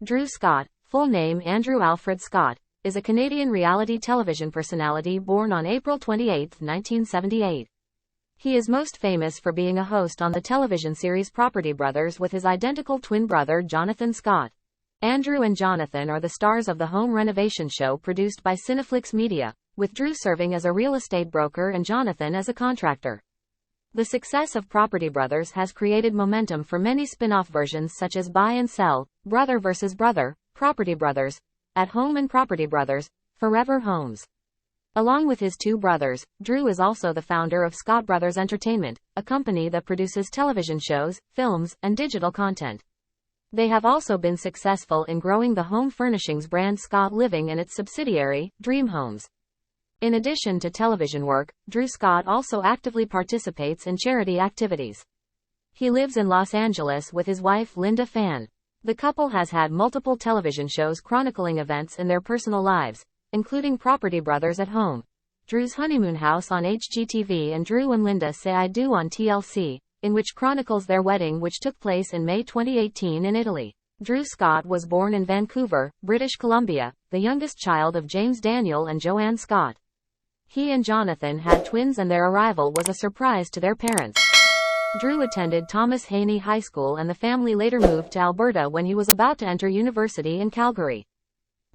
Drew Scott, full name Andrew Alfred Scott, is a Canadian reality television personality born on April 28, 1978. He is most famous for being a host on the television series Property Brothers with his identical twin brother Jonathan Scott. Andrew and Jonathan are the stars of the home renovation show produced by Cineflix Media, with Drew serving as a real estate broker and Jonathan as a contractor. The success of Property Brothers has created momentum for many spin-off versions such as Buy and Sell, Brother vs. Brother, Property Brothers, At Home and Property Brothers, Forever Homes. Along with his two brothers, Drew is also the founder of Scott Brothers Entertainment, a company that produces television shows, films, and digital content. They have also been successful in growing the home furnishings brand Scott Living and its subsidiary, Dream Homes. In addition to television work, Drew Scott also actively participates in charity activities. He lives in Los Angeles with his wife Linda Phan. The couple has had multiple television shows chronicling events in their personal lives, including Property Brothers at Home, Drew's Honeymoon House on HGTV, and Drew and Linda Say I Do on TLC, in which chronicles their wedding, which took place in May 2018 in Italy. Drew Scott was born in Vancouver, British Columbia, the youngest child of James Daniel and Joanne Scott. He and Jonathan had twins, and their arrival was a surprise to their parents. Drew attended Thomas Haney High School, and the family later moved to Alberta when he was about to enter university in Calgary.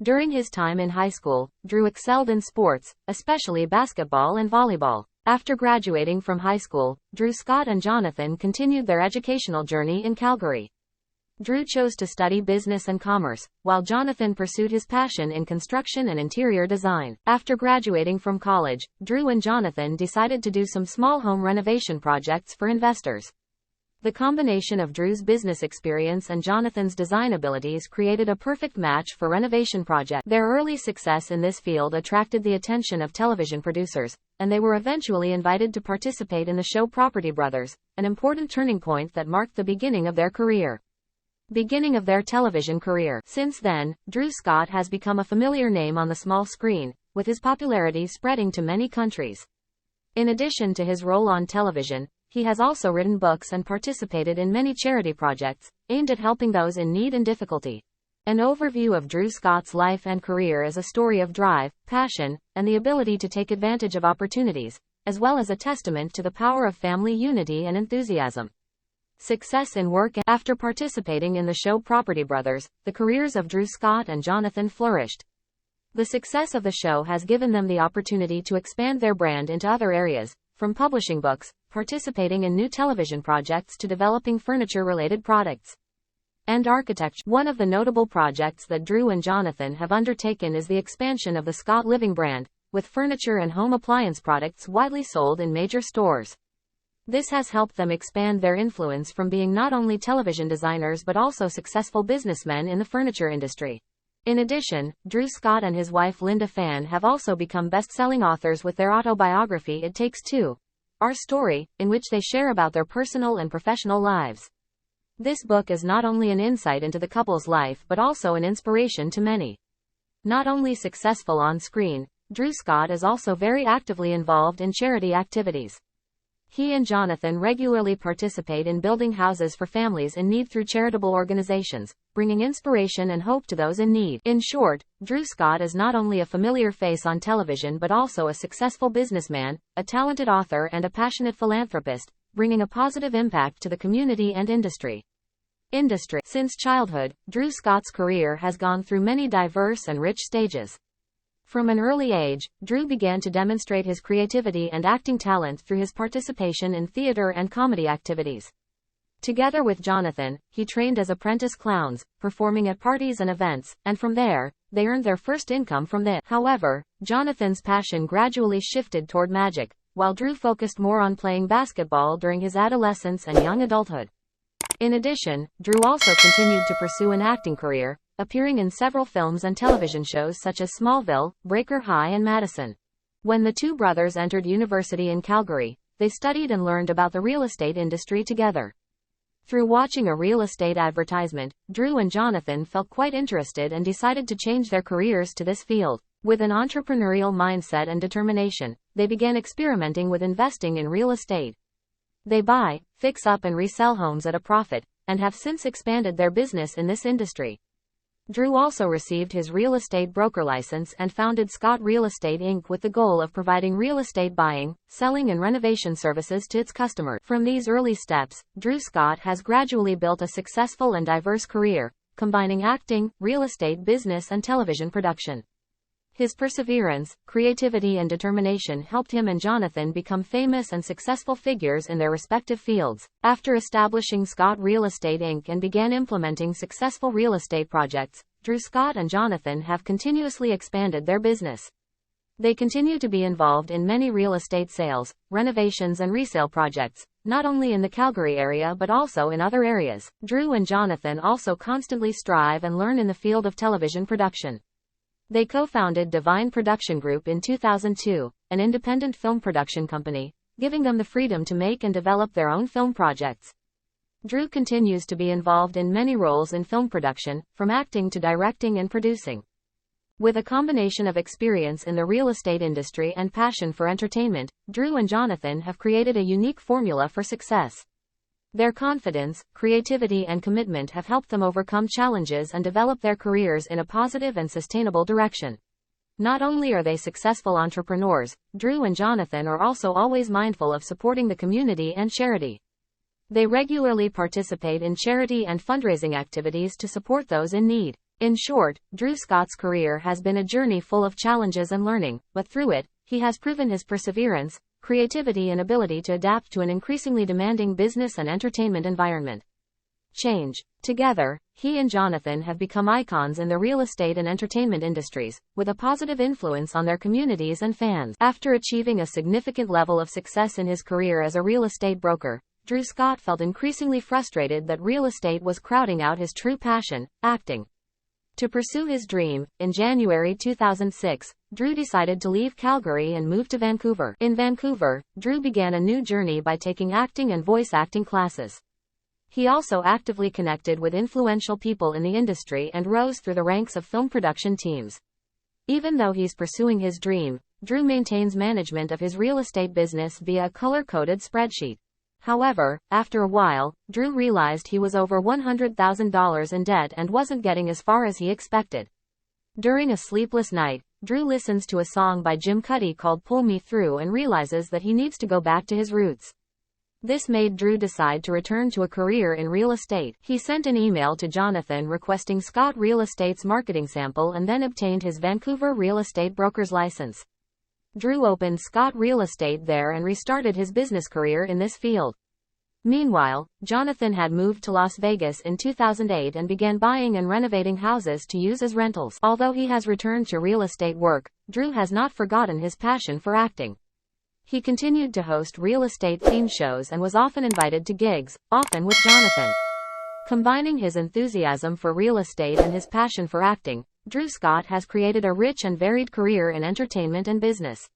During his time in high school, Drew excelled in sports, especially basketball and volleyball. After graduating from high school, Drew Scott and Jonathan continued their educational journey in Calgary. Drew chose to study business and commerce, while Jonathan pursued his passion in construction and interior design. After graduating from college, Drew and Jonathan decided to do some small home renovation projects for investors. The combination of Drew's business experience and Jonathan's design abilities created a perfect match for renovation projects. Their early success in this field attracted the attention of television producers, and they were eventually invited to participate in the show Property Brothers, an important turning point that marked the beginning of their television career. Since then, Drew Scott has become a familiar name on the small screen, with his popularity spreading to many countries. In addition to his role on television, he has also written books and participated in many charity projects, aimed at helping those in need and difficulty. An overview of Drew Scott's life and career is a story of drive, passion, and the ability to take advantage of opportunities, as well as a testament to the power of family unity and enthusiasm. Success in work. After participating in the show Property Brothers, the careers of Drew Scott and Jonathan flourished. The success of the show has given them the opportunity to expand their brand into other areas, from publishing books, participating in new television projects, to developing furniture-related products and architecture. One of the notable projects that Drew and Jonathan have undertaken is the expansion of the Scott Living brand, with furniture and home appliance products widely sold in major stores. This has helped them expand their influence from being not only television designers but also successful businessmen in the furniture industry. In addition, Drew Scott and his wife Linda Phan have also become best-selling authors with their autobiography It Takes Two, Our Story, in which they share about their personal and professional lives. This book is not only an insight into the couple's life but also an inspiration to many. Not only successful on screen, Drew Scott is also very actively involved in charity activities. He and Jonathan regularly participate in building houses for families in need through charitable organizations, bringing inspiration and hope to those in need. In short, Drew Scott is not only a familiar face on television but also a successful businessman, a talented author, and a passionate philanthropist, bringing a positive impact to the community and industry. Since childhood, Drew Scott's career has gone through many diverse and rich stages. From an early age, Drew began to demonstrate his creativity and acting talent through his participation in theater and comedy activities. Together with Jonathan, he trained as apprentice clowns, performing at parties and events, and from there, they earned their first income from this. However, Jonathan's passion gradually shifted toward magic, while Drew focused more on playing basketball during his adolescence and young adulthood. In addition, Drew also continued to pursue an acting career, appearing in several films and television shows such as Smallville, Breaker High, and Madison. When the two brothers entered university in Calgary, they studied and learned about the real estate industry together. Through watching a real estate advertisement, Drew and Jonathan felt quite interested and decided to change their careers to this field. With an entrepreneurial mindset and determination, they began experimenting with investing in real estate. They buy, fix up and resell homes at a profit, and have since expanded their business in this industry. Drew also received his real estate broker license and founded Scott Real Estate Inc. with the goal of providing real estate buying, selling and renovation services to its customers. From these early steps, Drew Scott has gradually built a successful and diverse career, combining acting, real estate business and television production. His perseverance, creativity and determination helped him and Jonathan become famous and successful figures in their respective fields. After establishing Scott Real Estate Inc. and began implementing successful real estate projects, Drew Scott and Jonathan have continuously expanded their business. They continue to be involved in many real estate sales, renovations and resale projects, not only in the Calgary area but also in other areas. Drew and Jonathan also constantly strive and learn in the field of television production. They co-founded Divine Production Group in 2002, an independent film production company, giving them the freedom to make and develop their own film projects. Drew continues to be involved in many roles in film production, from acting to directing and producing. With a combination of experience in the real estate industry and passion for entertainment, Drew and Jonathan have created a unique formula for success. Their confidence, creativity and commitment have helped them overcome challenges and develop their careers in a positive and sustainable direction. Not only are they successful entrepreneurs, Drew and Jonathan are also always mindful of supporting the community and charity. They regularly participate in charity and fundraising activities to support those in need. In short, Drew Scott's career has been a journey full of challenges and learning, but through it, he has proven his perseverance, creativity and ability to adapt to an increasingly demanding business and entertainment environment. Change. Together, he and Jonathan have become icons in the real estate and entertainment industries, with a positive influence on their communities and fans. After achieving a significant level of success in his career as a real estate broker, Drew Scott felt increasingly frustrated that real estate was crowding out his true passion, acting. To pursue his dream, in January 2006, Drew decided to leave Calgary and move to Vancouver. In Vancouver, Drew began a new journey by taking acting and voice acting classes. He also actively connected with influential people in the industry and rose through the ranks of film production teams. Even though he's pursuing his dream, Drew maintains management of his real estate business via a color-coded spreadsheet. However, after a while, Drew realized he was over $100,000 in debt and wasn't getting as far as he expected. During a sleepless night, Drew listens to a song by Jim Cuddy called Pull Me Through and realizes that he needs to go back to his roots. This made Drew decide to return to a career in real estate. He sent an email to Jonathan requesting Scott Real Estate's marketing sample and then obtained his Vancouver real estate broker's license. Drew opened Scott Real Estate there and restarted his business career in this field. Meanwhile, Jonathan had moved to Las Vegas in 2008 and began buying and renovating houses to use as rentals. Although he has returned to real estate work, Drew has not forgotten his passion for acting. He continued to host real estate themed shows and was often invited to gigs, often with Jonathan. Combining his enthusiasm for real estate and his passion for acting, Drew Scott has created a rich and varied career in entertainment and business.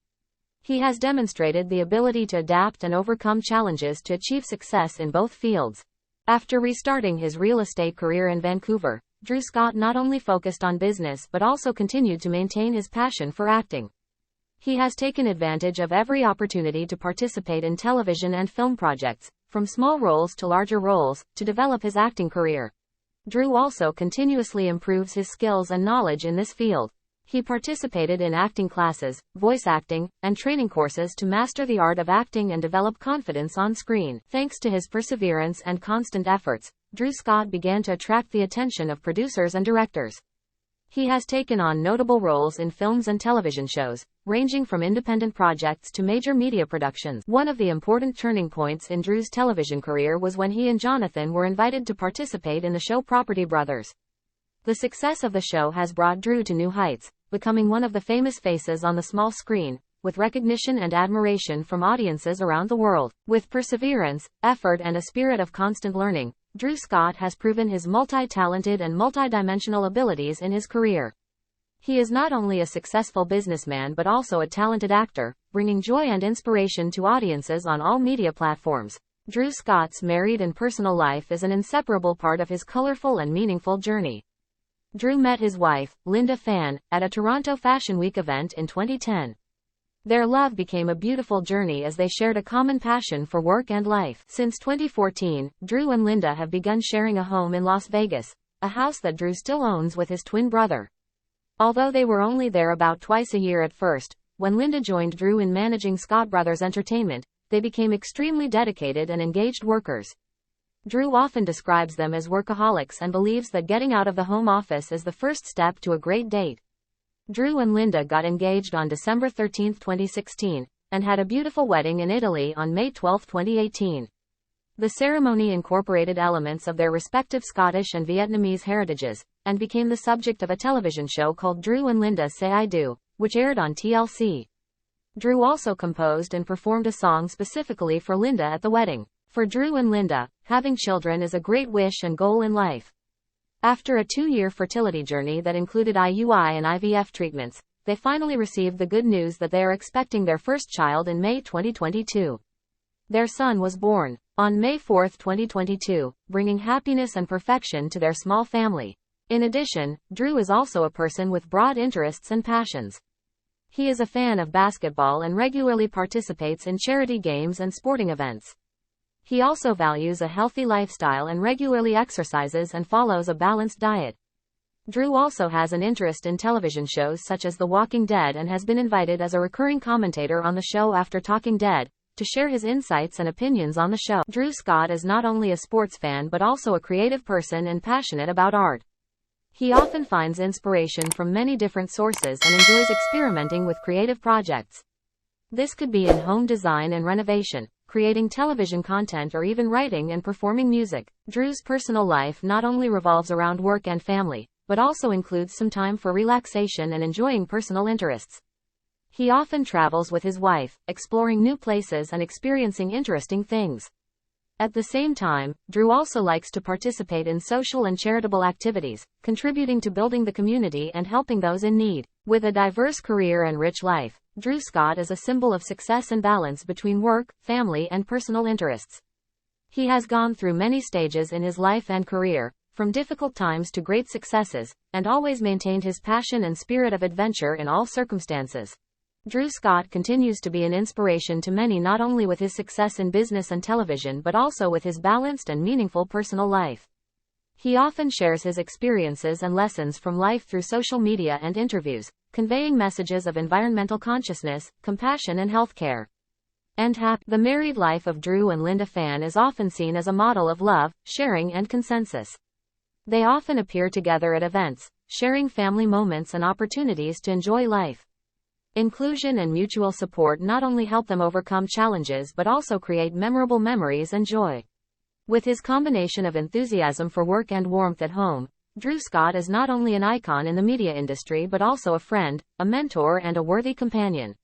He has demonstrated the ability to adapt and overcome challenges to achieve success in both fields. After restarting his real estate career in Vancouver, Drew Scott not only focused on business but also continued to maintain his passion for acting. He has taken advantage of every opportunity to participate in television and film projects, from small roles to larger roles, to develop his acting career. Drew also continuously improves his skills and knowledge in this field. He participated in acting classes, voice acting, and training courses to master the art of acting and develop confidence on screen. Thanks to his perseverance and constant efforts, Drew Scott began to attract the attention of producers and directors. He has taken on notable roles in films and television shows, ranging from independent projects to major media productions. One of the important turning points in Drew's television career was when he and Jonathan were invited to participate in the show Property Brothers. The success of the show has brought Drew to new heights, becoming one of the famous faces on the small screen, with recognition and admiration from audiences around the world. With perseverance, effort and a spirit of constant learning, Drew Scott has proven his multi-talented and multi-dimensional abilities in his career. He is not only a successful businessman but also a talented actor, bringing joy and inspiration to audiences on all media platforms. Drew Scott's married and personal life is an inseparable part of his colorful and meaningful journey. Drew met his wife, Linda Phan, at a Toronto Fashion Week event in 2010. Their love became a beautiful journey as they shared a common passion for work and life. Since 2014, Drew and Linda have begun sharing a home in Las Vegas, a house that Drew still owns with his twin brother. Although they were only there about twice a year at first, when Linda joined Drew in managing Scott Brothers Entertainment, they became extremely dedicated and engaged workers. Drew often describes them as workaholics and believes that getting out of the home office is the first step to a great date. Drew and Linda got engaged on December 13, 2016, and had a beautiful wedding in Italy on May 12, 2018. The ceremony incorporated elements of their respective Scottish and Vietnamese heritages, and became the subject of a television show called Drew and Linda Say I Do, which aired on TLC. Drew also composed and performed a song specifically for Linda at the wedding. For Drew and Linda, having children is a great wish and goal in life. After a 2-year fertility journey that included IUI and IVF treatments, they finally received the good news that they are expecting their first child in May 2022. Their son was born on May 4, 2022, bringing happiness and perfection to their small family. In addition, Drew is also a person with broad interests and passions. He is a fan of basketball and regularly participates in charity games and sporting events. He also values a healthy lifestyle and regularly exercises and follows a balanced diet. Drew also has an interest in television shows such as The Walking Dead and has been invited as a recurring commentator on the show after Talking Dead, to share his insights and opinions on the show. Drew Scott is not only a sports fan but also a creative person and passionate about art. He often finds inspiration from many different sources and enjoys experimenting with creative projects. This could be in home design and renovation, creating television content, or even writing and performing music. Drew's personal life not only revolves around work and family, but also includes some time for relaxation and enjoying personal interests. He often travels with his wife, exploring new places and experiencing interesting things. At the same time, Drew also likes to participate in social and charitable activities, contributing to building the community and helping those in need. With a diverse career and rich life, Drew Scott is a symbol of success and balance between work, family, and personal interests. He has gone through many stages in his life and career, from difficult times to great successes, and always maintained his passion and spirit of adventure in all circumstances. Drew Scott continues to be an inspiration to many, not only with his success in business and television but also with his balanced and meaningful personal life. He often shares his experiences and lessons from life through social media and interviews, conveying messages of environmental consciousness, compassion and healthcare. The married life of Drew and Linda Phan is often seen as a model of love, sharing and consensus. They often appear together at events, sharing family moments and opportunities to enjoy life. Inclusion and mutual support not only help them overcome challenges but also create memorable memories and joy. With his combination of enthusiasm for work and warmth at home, Drew Scott is not only an icon in the media industry but also a friend, a mentor and a worthy companion.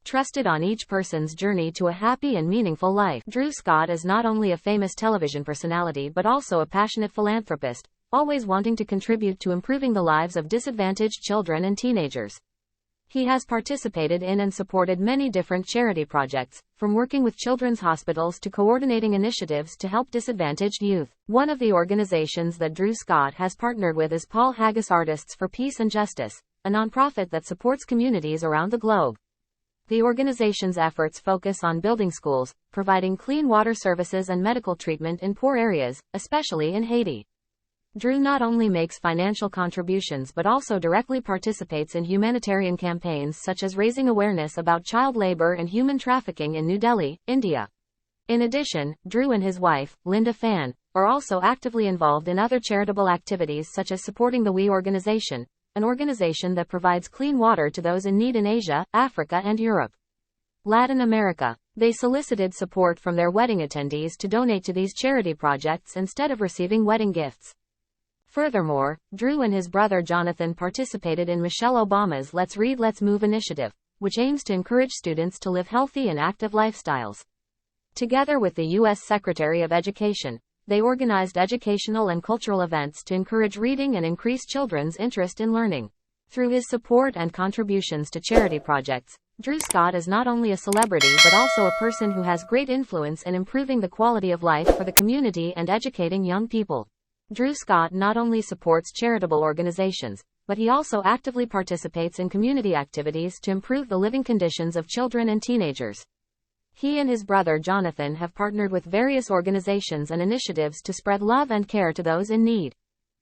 Trusted on each person's journey to a happy and meaningful life. Drew Scott is not only a famous television personality but also a passionate philanthropist, always wanting to contribute to improving the lives of disadvantaged children and teenagers. He has participated in and supported many different charity projects, from working with children's hospitals to coordinating initiatives to help disadvantaged youth. One of the organizations that Drew Scott has partnered with is Paul Haggis Artists for Peace and Justice, a nonprofit that supports communities around the globe. The organization's efforts focus on building schools, providing clean water services and medical treatment in poor areas, especially in Haiti. Drew not only makes financial contributions but also directly participates in humanitarian campaigns such as raising awareness about child labor and human trafficking in New Delhi, India. In addition, Drew and his wife, Linda Phan, are also actively involved in other charitable activities such as supporting the We organization, an organization that provides clean water to those in need in Asia, Africa and Europe. Latin America. They solicited support from their wedding attendees to donate to these charity projects instead of receiving wedding gifts. Furthermore, Drew and his brother Jonathan participated in Michelle Obama's Let's Read Let's Move initiative, which aims to encourage students to live healthy and active lifestyles. Together with the U.S. Secretary of Education, they organized educational and cultural events to encourage reading and increase children's interest in learning. Through his support and contributions to charity projects, Drew Scott is not only a celebrity but also a person who has great influence in improving the quality of life for the community and educating young people. Drew Scott not only supports charitable organizations, but he also actively participates in community activities to improve the living conditions of children and teenagers. He and his brother Jonathan have partnered with various organizations and initiatives to spread love and care to those in need.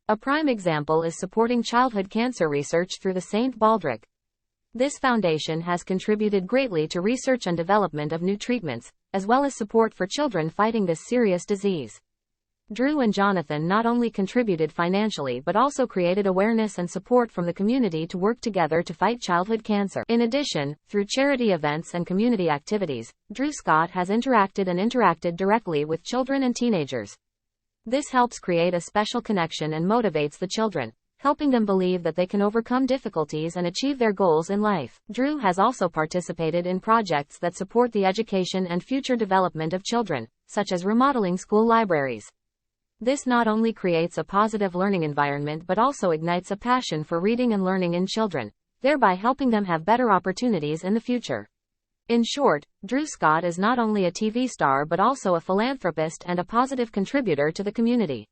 A prime example is supporting childhood cancer research through the St. Baldrick. This foundation has contributed greatly to research and development of new treatments, as well as support for children fighting this serious disease. Drew and Jonathan not only contributed financially but also created awareness and support from the community to work together to fight childhood cancer. In addition, through charity events and community activities, Drew Scott has interacted directly with children and teenagers. This helps create a special connection and motivates the children, helping them believe that they can overcome difficulties and achieve their goals in life. Drew has also participated in projects that support the education and future development of children, such as remodeling school libraries. This not only creates a positive learning environment but also ignites a passion for reading and learning in children, thereby helping them have better opportunities in the future. In short, Drew Scott is not only a TV star but also a philanthropist and a positive contributor to the community.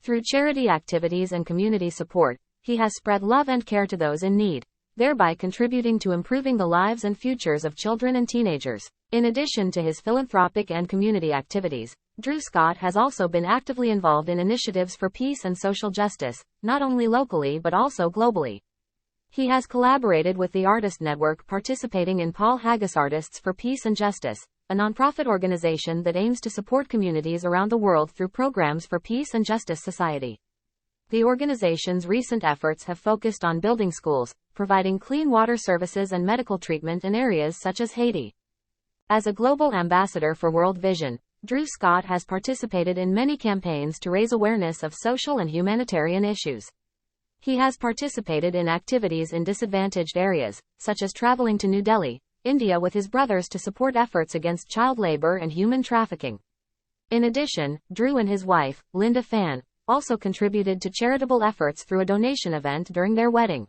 Through charity activities and community support, he has spread love and care to those in need, thereby contributing to improving the lives and futures of children and teenagers. In addition to his philanthropic and community activities, Drew Scott has also been actively involved in initiatives for peace and social justice, not only locally but also globally. He has collaborated with the Artist Network, participating in Paul Haggis Artists for Peace and Justice, a nonprofit organization that aims to support communities around the world through programs for peace and justice society. The organization's recent efforts have focused on building schools, providing clean water services and medical treatment in areas such as Haiti. As a global ambassador for World Vision, Drew Scott has participated in many campaigns to raise awareness of social and humanitarian issues. He has participated in activities in disadvantaged areas, such as traveling to New Delhi, India with his brothers to support efforts against child labor and human trafficking. In addition, Drew and his wife, Linda Phan, also contributed to charitable efforts through a donation event during their wedding.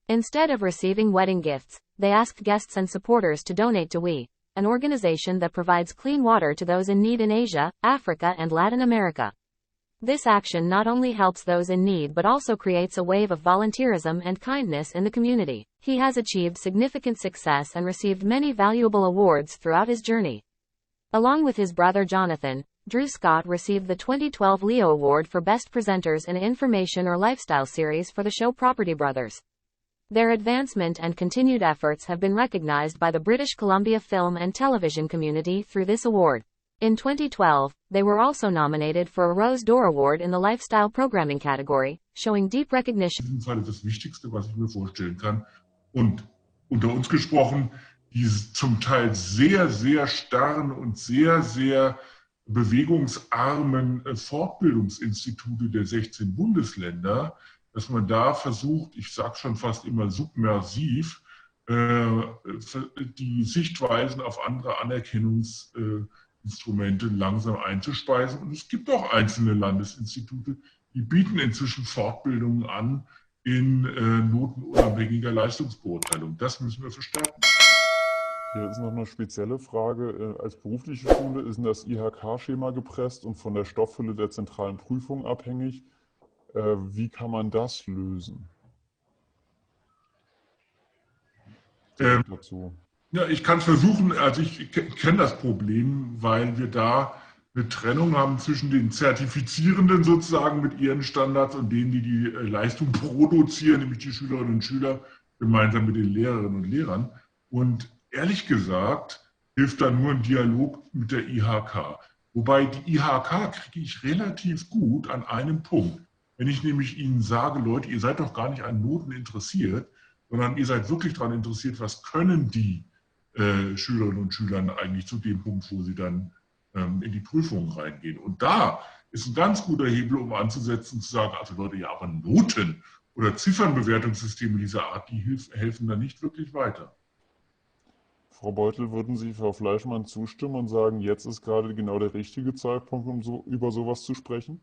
Instead of receiving wedding gifts, they asked guests and supporters to donate to We, an organization that provides clean water to those in need in Asia, Africa and Latin America. This action not only helps those in need but also creates a wave of volunteerism and kindness in the community. He has achieved significant success and received many valuable awards throughout his journey. Along with his brother Jonathan, Drew Scott received the 2012 Leo Award for Best Presenters in an Information or Lifestyle Series for the show Property Brothers. Their advancement and continued efforts have been recognized by the British Columbia film and television community through this award. In 2012, they were also nominated for a Rose d'Or Award in the Lifestyle Programming category, showing deep recognition. In diesem Fall das Wichtigste, was ich mir vorstellen kann. Und unter uns gesprochen, diese zum Teil sehr, sehr starren und sehr, sehr bewegungsarmen Fortbildungsinstitute der 16 Bundesländer, dass man da versucht, ich sage schon fast immer submersiv, die Sichtweisen auf andere Anerkennungsinstrumente langsam einzuspeisen. Und es gibt auch einzelne Landesinstitute, die bieten inzwischen Fortbildungen an in notenunabhängiger Leistungsbeurteilung. Das müssen wir verstärken. Hier ist noch eine spezielle Frage. Als berufliche Schule ist das IHK-Schema gepresst und von der Stofffülle der zentralen Prüfung abhängig. Wie kann man das lösen? Dazu. Ja, ich kann es versuchen. Also ich kenne das Problem, weil wir da eine Trennung haben zwischen den Zertifizierenden sozusagen mit ihren Standards und denen, die die Leistung produzieren, nämlich die Schülerinnen und Schüler gemeinsam mit den Lehrerinnen und Lehrern. Und ehrlich gesagt hilft da nur ein Dialog mit der IHK. Wobei die IHK kriege ich relativ gut an einem Punkt. Wenn ich nämlich Ihnen sage, Leute, ihr seid doch gar nicht an Noten interessiert, sondern ihr seid wirklich daran interessiert, was können die Schülerinnen und Schüler eigentlich zu dem Punkt, wo sie dann in die Prüfungen reingehen. Und da ist ein ganz guter Hebel, um anzusetzen, zu sagen, also Leute, ja, aber Noten oder Ziffernbewertungssysteme dieser Art, die helfen da nicht wirklich weiter. Frau Beutel, würden Sie Frau Fleischmann zustimmen und sagen, jetzt ist gerade genau der richtige Zeitpunkt, um über sowas zu sprechen?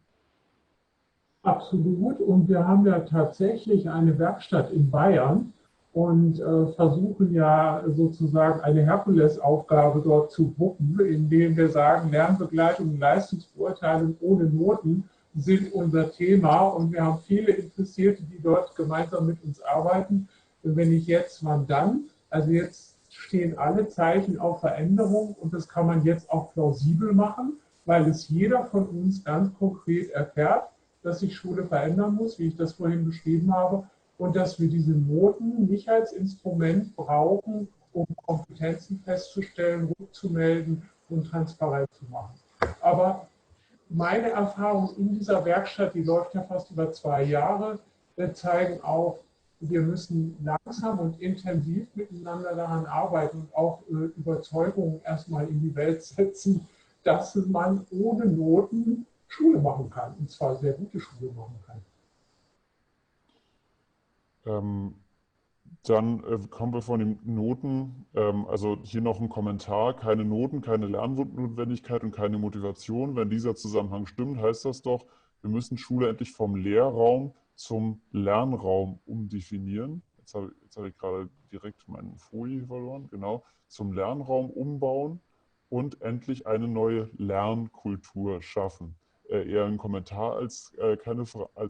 Absolut. Und wir haben ja tatsächlich eine Werkstatt in Bayern und versuchen ja sozusagen eine Herkulesaufgabe dort zu wuppen, indem wir sagen, Lernbegleitung und Leistungsbeurteilung ohne Noten sind unser Thema. Und wir haben viele Interessierte, die dort gemeinsam mit uns arbeiten. Und wenn ich jetzt, wann dann? Also jetzt stehen alle Zeichen auf Veränderung und das kann man jetzt auch plausibel machen, weil es jeder von uns ganz konkret erfährt. dass sich Schule verändern muss, wie ich das vorhin beschrieben habe, und dass wir diese Noten nicht als Instrument brauchen, um Kompetenzen festzustellen, rückzumelden und transparent zu machen. Aber meine Erfahrung in dieser Werkstatt, die läuft ja fast über 2 Jahre, zeigen auch, wir müssen langsam und intensiv miteinander daran arbeiten und auch Überzeugungen erstmal in die Welt setzen, dass man ohne Noten Schule machen kann, und zwar sehr gute Schule machen kann. Dann kommen wir von den Noten, also hier noch ein Kommentar, keine Noten, keine Lernnotwendigkeit und keine Motivation. Wenn dieser Zusammenhang stimmt, heißt das doch, wir müssen Schule endlich vom Lehrraum zum Lernraum umdefinieren. Jetzt habe ich gerade direkt meine Folie verloren, genau, zum Lernraum umbauen und endlich eine neue Lernkultur schaffen. Eher ein Kommentar als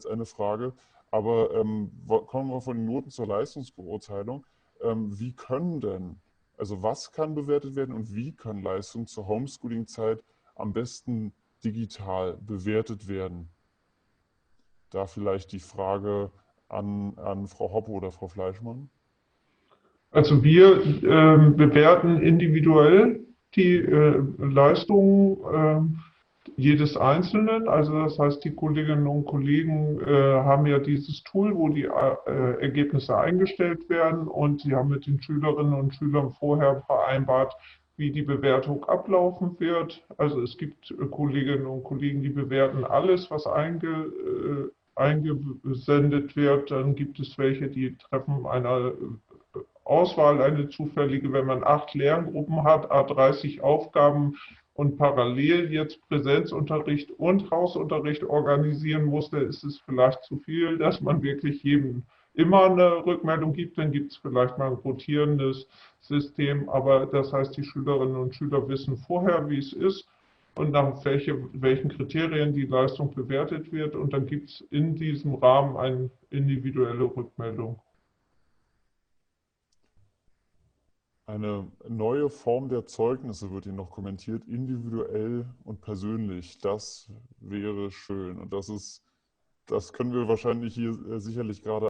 eine Frage. Aber kommen wir von den Noten zur Leistungsbeurteilung. Wie können denn, also was kann bewertet werden und wie kann Leistung zur Homeschooling-Zeit am besten digital bewertet werden? Da vielleicht die Frage an Frau Hoppe oder Frau Fleischmann. Also wir bewerten individuell die Leistungen jedes Einzelnen. Also das heißt, die Kolleginnen und Kollegen haben ja dieses Tool, wo die Ergebnisse eingestellt werden, und sie haben mit den Schülerinnen und Schülern vorher vereinbart, wie die Bewertung ablaufen wird. Also es gibt Kolleginnen und Kollegen, die bewerten alles, was eingesendet wird. Dann gibt es welche, die treffen eine Auswahl, eine zufällige, wenn man 8 Lerngruppen hat, 30 Aufgaben und parallel jetzt Präsenzunterricht und Hausunterricht organisieren muss, dann ist es vielleicht zu viel, dass man wirklich jedem immer eine Rückmeldung gibt. Dann gibt es vielleicht mal ein rotierendes System, aber das heißt, die Schülerinnen und Schüler wissen vorher, wie es ist und nach welchen Kriterien die Leistung bewertet wird, und dann gibt es in diesem Rahmen eine individuelle Rückmeldung. Eine neue Form der Zeugnisse wird hier noch kommentiert, individuell und persönlich. Das wäre schön. Und das können wir wahrscheinlich hier sicherlich gerade